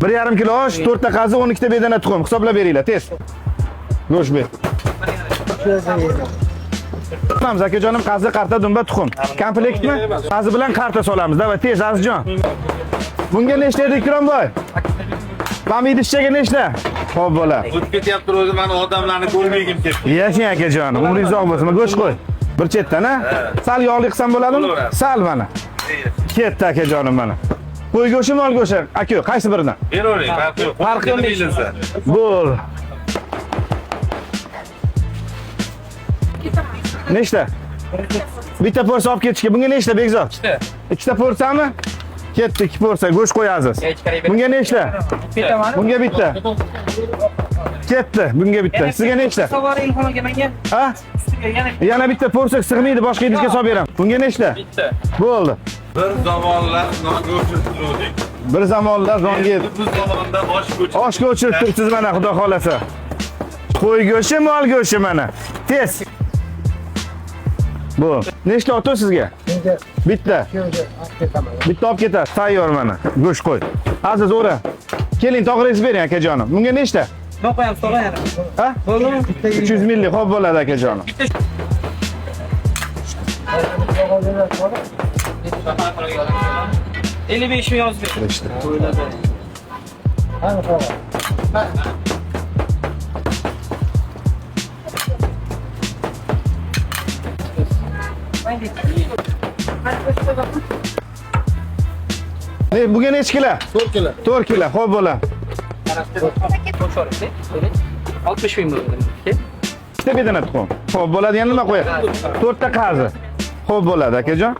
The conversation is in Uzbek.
1,5 kilo osh, 4 ta qazi, 12 ta bedana tuxum. Hisoblab beringlar, tez. Go'sht ber. Tamam akajonim, qazi, qarta, dumba, tuxum. Komplektmi? Qazi bilan qarta solamiz. Davay, tez Azizjon. Bunga nechta edi Ikromboy? Mana idishchaga nechta? Xo'p bola. O'tib ketyapti o'zi, men odamlarni ko'rmagim keldi. Yashang akajonim, umringiz uzoq bo'lsin. Go'sht qo'y. Bir chetdan, ha? Sal yog'li qilsam bo'ladimi? Sal mana. Ketdi akajonim mana. Qo'y go'shtimi, ol go'shti? Aka, qaysi biridan? Beravering, farqi yo'q. Bilinsa. Bo'l. Nechta? Bitta porsiya olib ketishga. Bunga nechta Bekzod? 2 ta porsiyami? Ketdi 2 porsiya go'sht qo'yasiz. Bunga nechta? Bunga bitta. Ketdi, bunga bitta. Sizga nechta? Ha? Yana bitta porsiya sig'maydi, boshqa idishga solib beraman. Bunga nechta? Bitta. Bo'ldi. Bir zamonlar nonga o'chirtirdik. Bir zamonlar nonga Bu zamonda oshga o'chirib turibsiz mana, xudo xolasa. Qo'y go'shti, mol go'shti mana. Tez. Bu. Nechta oto sizga? Bitta. Bitta olib ketasiz. Tayyor mana. Go'sht qo'y. Aziz o'ra. Keling, tog'ringizni bering akajonim. Bunga nechta? Ne koyayım sonra yani. Ha? 300 milli xo'p bo'ladi akajonim. Eli 5 mi yazdı? İşte. Ne, bugün neç kilo? 4 kilo. 4 kilo, xo'p bo'ladi. 60 bin lira. Bitta bedana tuxum. Xo'p bo'ladi, yana nima qo'yadi? 4 ta qazi. Xo'p bo'ladi akajon.